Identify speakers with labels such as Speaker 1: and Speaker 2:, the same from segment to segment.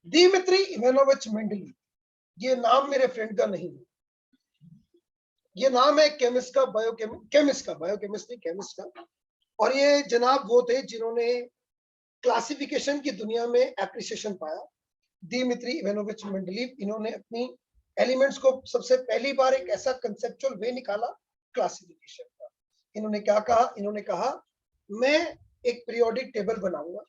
Speaker 1: Dmitry Ivanovich Mendeleev, ये नाम मेरे फ्रेंड का नहीं है, ये नाम है केमिस्ट का, बायोकेमिस्ट नहीं केमिस्ट का। और ये जनाब वो थे जिन्होंने क्लासिफिकेशन की दुनिया में एप्रिसिएशन पाया। दिमित्री इवानोविच मेंडलीव, इन्होंने अपनी एलिमेंट्स को सबसे पहली बार एक ऐसा कंसेप्चुअल वे निकाला क्लासिफिकेशन का। इन्होंने क्या कहा? इन्होंने कहा मैं एक पीरियोडिक टेबल बनाऊंगा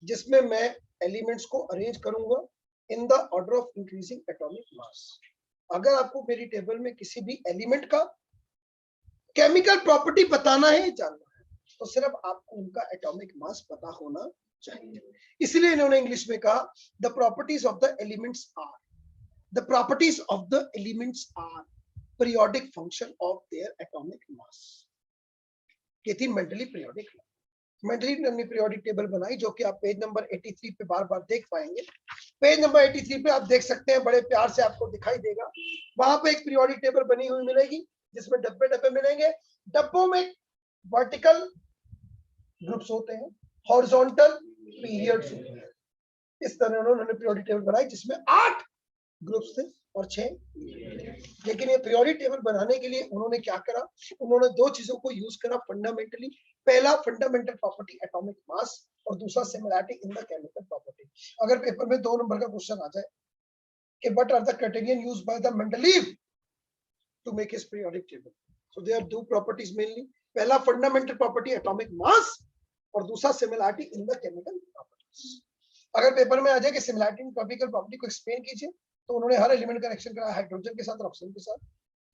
Speaker 1: जिसमें मैं एलिमेंट्स को अरेंज करूंगा in the order of increasing atomic मास। अगर आपको मेरी टेबल में किसी भी एलिमेंट का केमिकल प्रॉपर्टी बताना है, जानना है, तो सिर्फ आपको उनका एटॉमिक मास पता होना चाहिए। इसलिए इन्होंने इंग्लिश में कहा the properties of the elements are periodic function of their atomic mass. ये थी मेंटली पीरियोडिक। मेंडलीव ने अपनी पीरियोडिक टेबल बनाई जो कि आप पेज नंबर 83 पे बार बार देख पाएंगे। पेज नंबर 83 पे आप देख सकते हैं, बड़े प्यार से आपको दिखाई देगा। वहां पे एक पीरियोडिक टेबल बनी हुई मिलेगी जिसमें डब्बे डब्बे मिलेंगे। डब्बों में वर्टिकल ग्रुप्स होते हैं, हॉरिजॉन्टल पीरियड्स होते हैं। इस तरह उन्होंने पीरियोडिक टेबल बनाई जिसमें 8 ग्रुप्स थे और 6। लेकिन ये पीरियोडिक टेबल बनाने के लिए उन्होंने क्या करा? उन्होंने दो चीजों को यूज करा फंडामेंटली। पहला फंडामेंटल प्रॉपर्टी एटॉमिक मास और दूसरा similarity in the chemical property. अगर पेपर में 2 नंबर का क्वेश्चन आ जाए कि what are the criterion used by the Mendeleev to make his periodic table, so there are 2 properties mainly. पहला फंडामेंटल प्रॉपर्टी एटॉमिक मास और दूसरा similarity in the chemical properties. अगर पेपर में आ जाए कि सिमिलैरिटी इन केमिकल प्रॉपर्टी को explain कीजिए, तो उन्होंने हर एलिमेंट का रिएक्शन कराया हाइड्रोजन के साथ और ऑक्सीजन के साथ।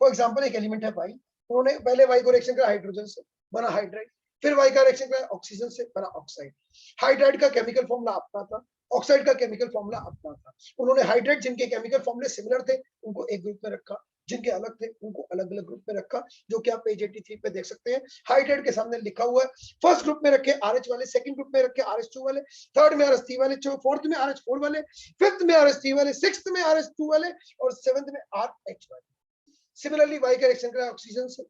Speaker 1: फॉर एग्जांपल एक एलिमेंट है वाई, उन्होंने पहले वाई को रिएक्शन कराया हाइड्रोजन से, बना हाइड्राइड। फिर वाई का रिएक्शन कराया ऑक्सीजन से, बना ऑक्साइड। हाइड्राइड का केमिकल फॉर्मूला अपना था, ऑक्साइड का केमिकल फॉर्मूला अपना था। उन्होंने हाइड्राइड जिनके केमिकल फॉर्मूले सिमिलर थे उनको एक ग्रुप में रखा, जिनके अलग थे उनको अलग अलग ग्रुप में रखा, जो कि आप पेज 83 पे देख सकते हैं। हाइड्राइड के सामने लिखा हुआ है, फर्स्ट ग्रुप में रखे RH वाले, सेकंड ग्रुप में रखे RH2 वाले, थर्ड में RH3 वाले, फोर्थ में RH4 वाले, फिफ्थ में RH3 वाले, सिक्स्थ में RH2 वाले और सेवेंथ में RH वाले। सिमिलरली वाई का रिएक्शन कराया ऑक्सीजन से,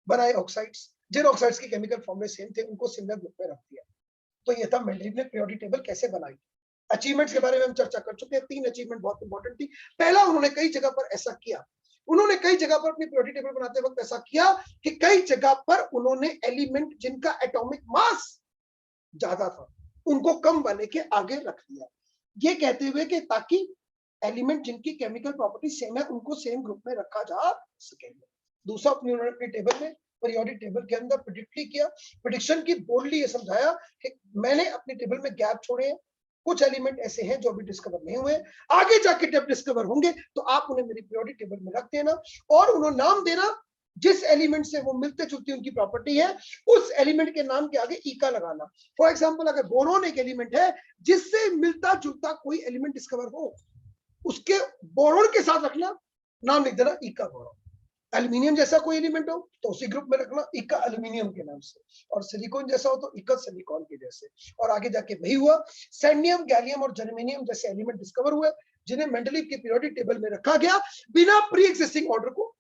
Speaker 1: बनाए ऑक्साइड्स। जिन ऑक्साइड्स के केमिकल फॉर्मूले सेम थे उनको सिमिलर ग्रुप में रख दिया। तो ये था मेंडलीव ने पीरियोडिक टेबल कैसे बनाई। अचीवमेंट्स के बारे में हम चर्चा कर चुके हैं। 3 अचीवमेंट बहुत इंपॉर्टेंट थी। पहला, उन्होंने कई जगह पर ऐसा किया, उन्होंने कई जगह पर अपनी पीरियोडिक टेबल बनाते वक्त ऐसा किया कि कई जगह पर उन्होंने एलिमेंट जिनका एटॉमिक मास ज्यादा था उनको कम वाले के आगे रख दिया, ये कहते हुए कि ताकि एलिमेंट जिनकी केमिकल प्रॉपर्टी सेम है उनको सेम ग्रुप में रखा जा सके। दूसरा, उन्होंने अपनी टेबल में पीरियोडिक टेबल के अंदर प्रेडिक्टली किया, प्रेडिक्शन की बोल्डली ये समझाया कि मैंने अपनी टेबल में गैप छोड़े हैं, कुछ एलिमेंट ऐसे हैं जो अभी डिस्कवर नहीं हुए, आगे जाके जब डिस्कवर होंगे तो आप उन्हें मेरी पीरियोडिक टेबल में रख देना और उन्हें नाम देना जिस एलिमेंट से वो मिलते जुलती उनकी प्रॉपर्टी है, उस एलिमेंट के नाम के आगे ई का लगाना। फॉर एग्जांपल, अगर बोरोन एक एलिमेंट है जिससे मिलता जुलता कोई एलिमेंट डिस्कवर हो, उसके बोरोन के साथ रखना, नाम लिख देना इका बोरोन। एल्यूमिनियम जैसा कोई एलिमेंट हो तो उसी ग्रुप में रखना इका एल्यूमिनियम के नाम से, और सिलिकॉन जैसा हो तो इका सिलिकॉन के जैसे। और आगे जाके वही हुआ, सैंडियम, गैलियम और जर्मेनियम जैसे एलिमेंट डिस्कवर हुए जिन्हें मेंडलीव के पीरियोडिक टेबल में रखा गया बिना प्री एक्जिस्टिंग ऑर्डर को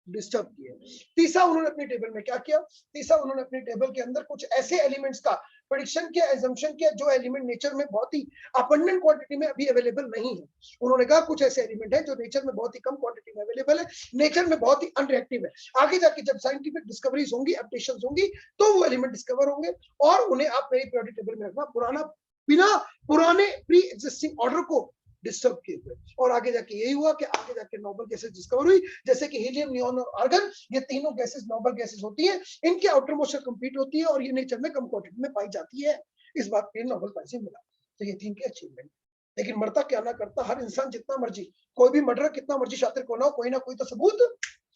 Speaker 1: डिस्टर्ब किए। तीसरा, उन्होंने अपनी टेबल में क्या किया? तीसरा, उन्होंने अपनी टेबल के अंदर कुछ ऐसे एलिमेंट्स का प्रेडिक्शन किया, एजम्पशन किया जो एलिमेंट नेचर में बहुत ही अबंडेंट क्वांटिटी में अभी अवेलेबल नहीं है। उन्होंने कहा कुछ ऐसे एलिमेंट है जो नेचर में बहुत ही कम क्वांटिटी में अवेलेबल है, नेचर में बहुत ही अनरिएक्टिव है। आगे जाके जब साइंटिफिक डिस्कवरीज होंगी, अपडेशंस होंगी, तो वो एलिमेंट डिस्कवर होंगे और उन्हें आप मेरी पीरियोडिक टेबल में रखना, बिना पुराने प्री एग्जिस्टिंग ऑर्डर को डिस्टर्ब किए हुए। और आगे जाके यही हुआ कि आगे जाके नोबल गैसेस डिस्कवर हुई, जैसे कि हीलियम, नियॉन और आर्गन। ये तीनों गैसेस नोबल गैसेस होती हैं, इनकी आउटर मोशन कंप्लीट होती है और ये नेचर में कम क्वांटिटी में पाई जाती है। इस बात पे नोबेल प्राइज मिला। तो ये थी इनकी अचीवमेंट। लेकिन मरता क्या ना करता, हर इंसान जितना मर्जी, कोई भी मर्डर कितना मर्जी शातिर को ना हो, कोई ना कोई तो सबूत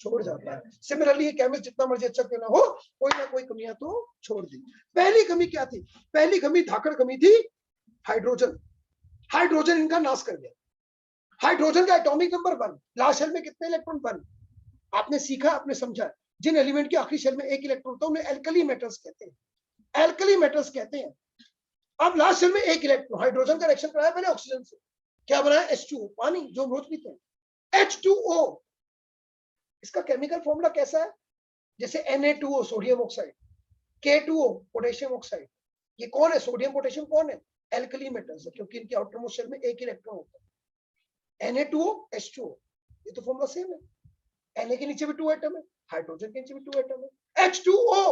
Speaker 1: छोड़ जाता है। सिमिलरली ये केमिस्ट जितना मर्जी अच्छा क्यों ना हो, कोई ना कोई कमियां तो छोड़ दी। पहली कमी क्या थी? पहली कमी धाकड़ कमी थी हाइड्रोजन। हाइड्रोजन इनका नाश कर दिया। हाइड्रोजन का एटॉमिक नंबर 1, लास्ट शेल में कितने इलेक्ट्रॉन? 1। आपने सीखा, आपने समझा, जिन एलिमेंट के आखिरी शेल में एक इलेक्ट्रॉन होता है उन्हें एल्कली मेटल्स कहते हैं। एल्कली मेटल्स कहते हैं। अब लास्ट शेल में एक इलेक्ट्रॉन, हाइड्रोजन का रिएक्शन कराया मैंने ऑक्सीजन से, क्या बनाया? H2O, पानी जो हम रोज पीते हैं। H2O, इसका केमिकल फॉर्मूला कैसा है? जैसे Na2O sodium oxide, K2O potassium oxide. ये कौन है? सोडियम पोटेशियम कौन है? एल्कली मेटल्स है क्योंकि इनके आउटर मोस्ट शेल में एक इलेक्ट्रॉन होता है। Na2O H2O, ये तो फॉर्मूला सेम है। Na के नीचे भी 2 एटम है, हाइड्रोजन के नीचे भी 2 एटम है। H2O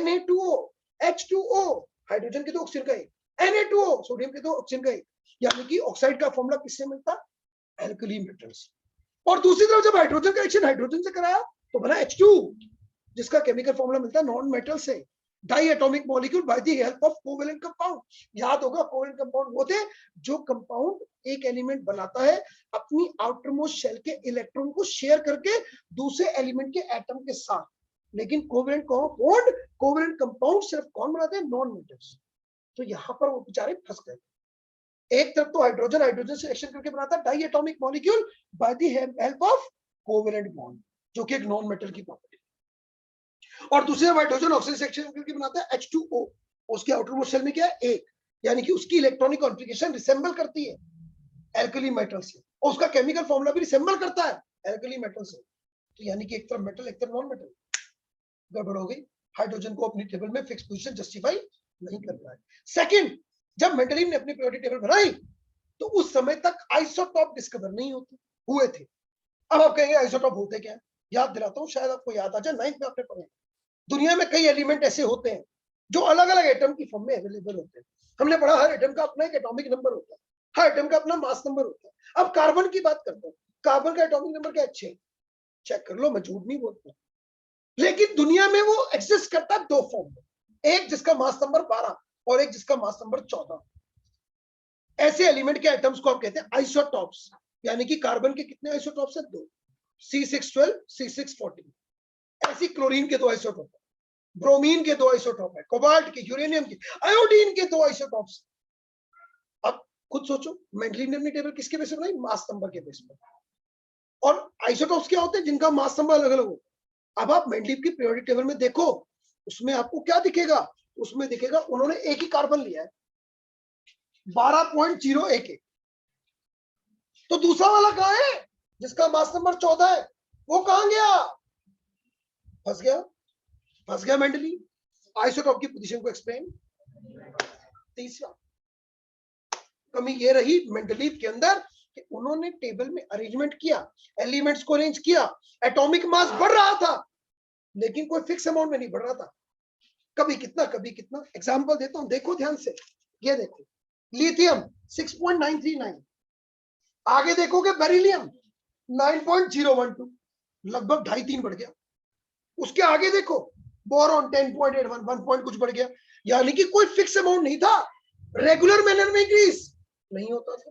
Speaker 1: Na2O H2O, हाइड्रोजन के 2 ऑक्सीजन का एक, Na2O सोडियम के 2 ऑक्सीजन का एक, यानी कि ऑक्साइड का फॉर्मूला किससे मिलता? Alkali metals. और दूसरी तरफ जब हाइड्रोजन का रिएक्शन हाइड्रोजन से कराया तो बना H2, जिसका केमिकल फॉर्मूला मिलता है नॉन मेटल से, diatomic molecule by the help of covalent compound. याद होगा कोवेलेंट कंपाउंड वो थे जो कंपाउंड एक एलिमेंट बनाता है अपनी आउटर मोस्ट शेल के इलेक्ट्रॉन को शेयर करके दूसरे एलिमेंट के एटम के साथ। लेकिन कोवेलेंट बॉन्ड, कोवेलेंट कंपाउंड सिर्फ कौन बनाते हैं? Non metals. तो यहां पर वो बेचारे फंस गए। एक तरफ तो हाइड्रोजन हाइड्रोजन से रिएक्शन करके बनाता है diatomic molecule by the help of covalent bond, जो कि एक नॉन मेटल की प्रॉपर्टी, और दूसरे हाइड्रोजन ऑक्सीजन से रिएक्शन करके बनाता है H2O, उसके आउटर मोस्ट शेल में क्या है? एक, यानी कि उसकी इलेक्ट्रॉनिक कॉन्फ़िगरेशन रिसेंबल करती है एल्कली मेटल से, और उसका केमिकल फॉर्मूला भी रिसेंबल करता है एल्कली मेटल से। तो यानी कि एक तरफ मेटल एक तरफ नॉन मेटल, गड़बड़ हो गई। हाइड्रोजन को अपनी टेबल में फिक्स पोजीशन जस्टिफाई नहीं कर रहा है। सेकंड, जब मेंडलीव ने अपनी पीरियोडिक टेबल बनाई तो उस समय तक आइसोटॉप डिस्कवर नहीं होते हुए थे। अब आप कहेंगे आइसोटॉप होते क्या? याद दिलाता हूं, शायद आपको याद आ जाए, 9th में आपने पढ़ा। दुनिया में कई एलिमेंट ऐसे होते हैं जो अलग अलग एटम की फॉर्म में अवेलेबल होते हैं। हमने पढ़ा हर एटम का अपना एक एटॉमिक नंबर होता है, हर एटम का अपना मास नंबर होता है। अब कार्बन की बात करते हैं, कार्बन का एटॉमिक नंबर क्या है? 6। चेक कर लो, मैं झूठ नहीं बोलता। लेकिन दुनिया में वो एग्जिस्ट करता है 2 फॉर्म में, एक जिसका मास नंबर 12 और एक जिसका मास नंबर 14। ऐसे एलिमेंट के एटम्स को आप कहते हैं आइसोटॉप्स, यानी कि कार्बन के कितने आइसोटॉप्स है? 2, C612 C614। ऐसी क्लोरीन के 2 आइसोटॉप है, ब्रोमीन के 2 आइसोटॉप है, कोबाल्ट के, यूरेनियम के, आयोडीन के 2 आइसोटॉप्स। अब खुद सोचो, मेंडलीव ने अपनी टेबल किसके बेस पर बनाई? मास नंबर के बेस पर। और आइसोटॉप्स क्या होते हैं? जिनका मास नंबर अलग अलग हो। अब आप मेंडलीव की पीरियोडिक टेबल में देखो, उसमें आपको क्या दिखेगा? उसमें दिखेगा उन्होंने एक ही कार्बन लिया है 12.011। तो दूसरा वाला कहां है जिसका मास नंबर 14 है? वो कहां गया? फंस गया, फंस गया मेंडलीव। आइसोटॉप की पोजीशन को एक्सप्लेन। तीसरा कमी ये रही मेंडलीव के अंदर कि उन्होंने टेबल में अरेंजमेंट किया, एलिमेंट्स को अरेंज किया, एटॉमिक मास बढ़ रहा था लेकिन कोई फिक्स अमाउंट में नहीं बढ़ रहा था, कभी कितना कभी कितना। एग्जांपल देता हूं, देखो ध्यान से, ये देखो लिथियम 6.939, आगे देखोगे बेरिलियम 9.012, लगभग 2.5-3 बढ़ गया। उसके आगे देखो बोरॉन 10.81, 1 पॉइंट कुछ बढ़ गया। यानी कि कोई फिक्स अमाउंट नहीं था, रेगुलर मैनर में इंक्रीज नहीं होता था।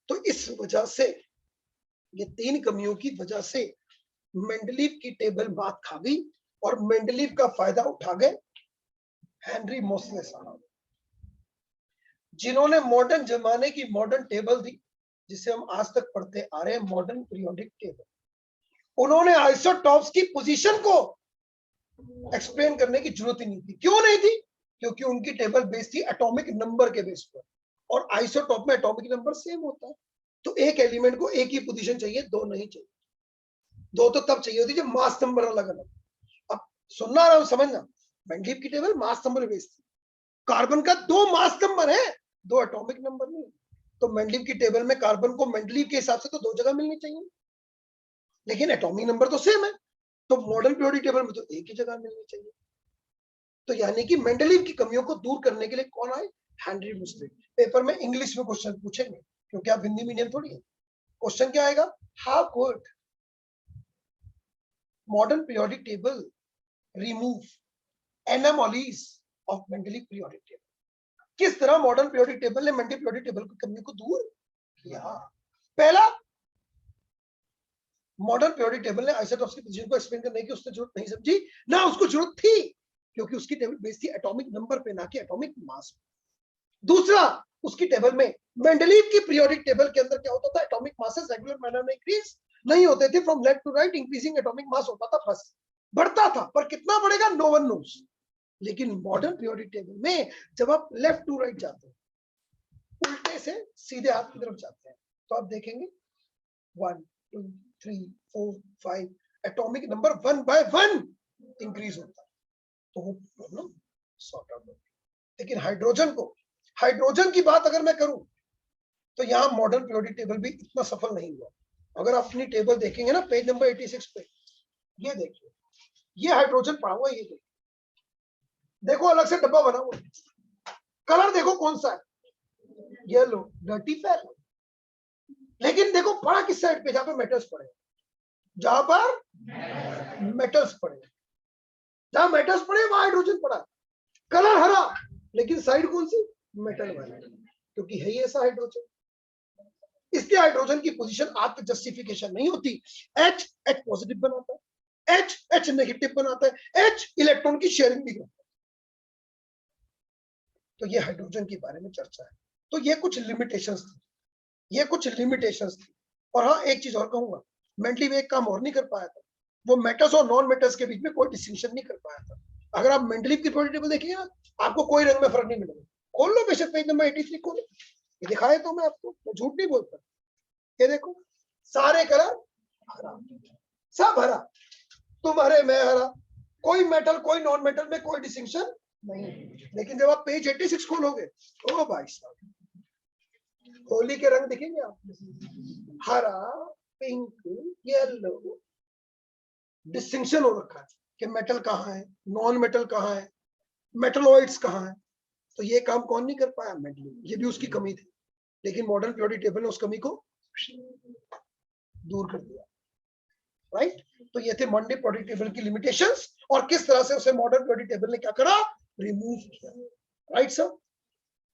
Speaker 1: तो इस वजह से, ये 3 कमियों की वजह से मेंडलीव की टेबल बात खा गई और मेंडलीव का फायदा उठा गए हेनरी मोसले साहब, जिन्होंने मॉडर्न जमाने की मॉडर्न टेबल दी जिसे हम आज तक पढ़ते आ रहे हैं, मॉडर्न पीरियोडिक टेबल। उन्होंने आइसोटॉप्स की पोजीशन को एक्सप्लेन करने की जरूरत ही नहीं थी। क्यों नहीं थी? क्योंकि उनकी टेबल बेस थी एटॉमिक नंबर के बेस पर, और आइसोटॉप में एटॉमिक नंबर सेम होता है। तो एक एलिमेंट को एक ही पोजीशन चाहिए, 2 नहीं चाहिए। 2 तो तब चाहिए होती जब मास नंबर अलग अलग। अब सुनना रहा हूं, समझना, मेंडलीव की टेबल मास नंबर बेस थी। कार्बन का 2 मास नंबर है, 2 एटॉमिक नंबर नहीं। तो मेंडलीव की टेबल में कार्बन को मेंडलीव के हिसाब से तो 2 जगह मिलनी चाहिए, लेकिन एटॉमिक नंबर तो सेम है, तो मॉडर्न पीरियोडिक टेबल में तो एक ही जगह मिलनी चाहिए। तो यानी कि मेंडलीव की कमियों को दूर करने के लिए कौन आए? हेनरी मोसले। पेपर में इंग्लिश में क्वेश्चन पूछेंगे क्योंकि आप हिंदी मीडियम थोड़ी है। क्वेश्चन क्या आएगा? How could modern periodic table remove anomalies of Mendeleev periodic table? किस तरह मॉडर्न पीरियोडिक टेबल ने मेंडलीव पीरियोडिक टेबल की कमियों को दूर किया? पहला, मॉडर्न पीरियोडिक टेबल ने आइसोटॉप्स की पोजीशन को एक्सप्लेन करने की उसने जरूरत नहीं समझी, ना उसको जरूरत थी, क्योंकि उसकी टेबल बेस थी एटॉमिक नंबर पे, ना कि एटॉमिक मास। दूसरा, उसकी टेबल में, मेंडलीव की पीरियोडिक टेबल के अंदर क्या होता था? एटॉमिक मासेस रेगुलर मैनर में इंक्रीज नहीं होते थे, from left to right increasing atomic mass होता था, फर्स्ट बढ़ता था, पर कितना बढ़ेगा नो वन नोस। लेकिन मॉडर्न पीरियोडिक टेबल में जब आप लेफ्ट टू राइट जाते हैं, उल्टे से सीधे हाथ की तरफ जाते हैं, तो आप देखेंगे 1 2 3 4 5 एटॉमिक नंबर 1 by 1 इंक्रीज होता है, तो वो प्रॉब्लम सॉर्ट आउट होती है। लेकिन हाइड्रोजन को हाइड्रोजन की बात अगर मैं करूं तो यहाँ मॉडर्न पीरियोडिक टेबल भी इतना सफल नहीं हुआ। अगर आप अपनी टेबल देखेंगे ना पेज नंबर 86 पे, ये देखिए, ये हाइड्रोजन पड़ा हुआ है, ये देखो अलग से डब्बा बना हुआ, कलर देखो कौन सा है, येलो, डर्टी फेल। लेकिन देखो पड़ा किस साइड पे, जहां पे मेटल्स पड़े, जहां पर मेटल्स पड़े, जहां मेटल्स पड़े वहां हाइड्रोजन पड़ा, कलर हरा, लेकिन साइड कौन सी, मेटल वाली, क्योंकि है ही ऐसा हाइड्रोजन। इसलिए हाइड्रोजन की पोजीशन आत्म जस्टिफिकेशन नहीं होती। H H पॉजिटिव बनाता है, H H नेगेटिव बनाता है, H इलेक्ट्रॉन की शेयरिंग भी करता है। तो ये हाइड्रोजन के बारे में चर्चा है। तो ये कुछ लिमिटेशंस थी, ये कुछ लिमिटेशंस थी। और हाँ एक चीज और कहूंगा, मेंडलीव एक काम और नहीं कर पाया था, वो मेटल्स और नॉन मेटल्स के बीच में कोई डिस्टिंक्शन नहीं कर पाया था। अगर आप मेंडलीव की पीरियोडिक टेबल देखिए ना, आपको कोई रंग में फर्क नहीं मिलेगा। खोल लो बेशक पेज नंबर 83 खोलो, ये दिखाया तो मैं आपको, मैं झूठ नहीं बोलता। ये देखो सारे कलर हरा, सब हरा, तुम हरे मैं हरा, कोई मेटल कोई नॉन मेटल में कोई डिस्टिंक्शन नहीं। लेकिन जब आप पेज 86 खोलोगे, ओ भाई साहब, होली के रंग दिखेंगे आप, हरा, पिंक, येलो, डिस्टिंक्शन हो रखा है कि मेटल कहाँ है, नॉन मेटल कहाँ है, मेटलॉइड्स कहाँ है। तो ये काम कौन नहीं कर पाया, मेंडलीव, ये भी उसकी कमी थी। लेकिन मॉडर्न पीरियोडिक टेबल ने उस कमी को दूर कर दिया, राइट। तो ये थे मॉडर्न पीरियोडिक टेबल की लिमिटेशंस, और किस तरह से उसे मॉडर्न पीरियोडिक टेबल ने क्या करा, रिमूव किया, राइट सर।